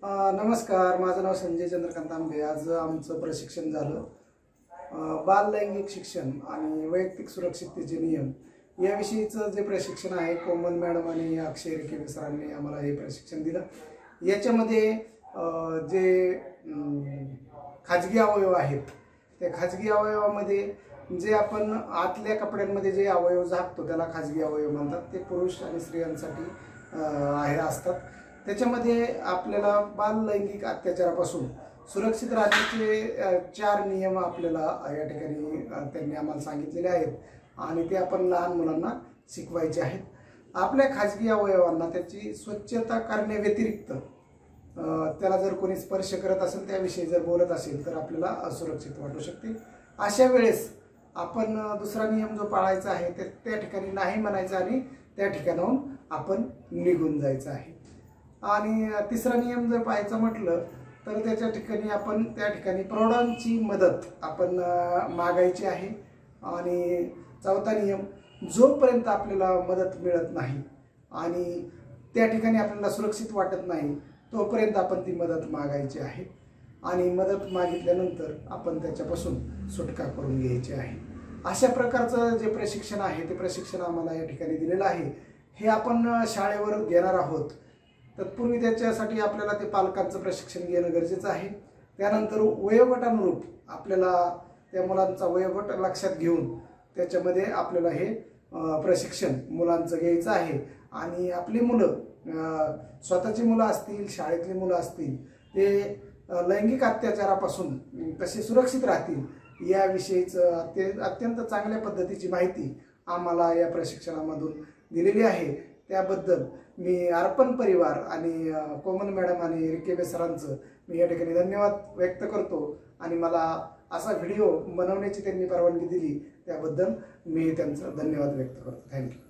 नमस्कार, माझं नाव संजय चंद्रकांत आंबे। आज आमचं प्रशिक्षण झालं बाल लैंगिक शिक्षण आणि वैयक्तिक सुरक्षिततेचे नियम याविषयीचं जे प्रशिक्षण आहे कोमल मॅडम आणि अक्षय रिकेबे सरांनी आम्हाला हे प्रशिक्षण दिलं। याच्यामध्ये जे खाजगी अवयव आहेत त्या खाजगी अवयवामध्ये जे आपण आतल्या कपड्यांमध्ये जे अवयव झाकतो त्याला खाजगी अवयव म्हणतात। ते पुरुष आणि स्त्रियांसाठी असतात। त्याच्यामध्ये आपल्याला बाल लैंगिक अत्याचारापासून सुरक्षित राहण्याचे 4 नियम आपल्याला या ठिकाणी त्यांनी आम्हाला सांगितलेले आहेत आणि ते आपण लहान मुलांना शिकवायचे आहेत। आपल्या खाजगी अवयवांना त्याची स्वच्छता करण्याव्यतिरिक्त त्याला जर कोणी स्पर्श करत असेल त्याविषयी जर बोलत असेल तर आपल्याला असुरक्षित वाटू शकते। अशा वेळेस आपण दुसरा नियम जो पाळायचा आहे ते त्या ठिकाणी नाही म्हणायचं आणि त्या ठिकाणाहून आपण निघून जायचं आहे। आणि तिसरा नियम जर पाहायचं म्हटलं तर त्याच्या ठिकाणी आपण त्या ठिकाणी प्रौढांची मदत आपण मागायची आहे। आणि चौथा नियम, जोपर्यंत आपल्याला मदत मिळत नाही आणि त्या ठिकाणी आपल्याला सुरक्षित वाटत नाही तोपर्यंत आपण ती मदत मागायची आहे आणि मदत मागितल्यानंतर आपण त्याच्यापासून सुटका करून घ्यायची आहे। अशा प्रकारचं जे प्रशिक्षण आहे ते प्रशिक्षण आम्हाला या ठिकाणी दिलेलं आहे। हे आपण शाळेवर घेणार आहोत। तत्पूर्वी त्याच्यासाठी आपल्याला ते पालकांचं प्रशिक्षण घेणं गरजेचं आहे। त्यानंतर वयोगटानुरूप आपल्याला त्या मुलांचा वयोगट लक्षात घेऊन त्याच्यामध्ये आपल्याला हे प्रशिक्षण मुलांचं घ्यायचं आहे। आणि आपली मुलं स्वतःची मुलं असतील, शाळेतली मुलं असतील, ते लैंगिक अत्याचारापासून कसे सुरक्षित राहतील याविषयीचं अत्यंत चांगल्या पद्धतीची माहिती आम्हाला या प्रशिक्षणामधून दिलेली आहे। त्याबद्दल मी अर्पण परिवार आणि कोमल मॅडम आणि रिकेबे सरांचं मी या ठिकाणी धन्यवाद व्यक्त करतो आणि मला असा व्हिडिओ बनवण्याची त्यांनी परवानगी दिली त्याबद्दल मी त्यांचा धन्यवाद व्यक्त करतो। थँक्यू।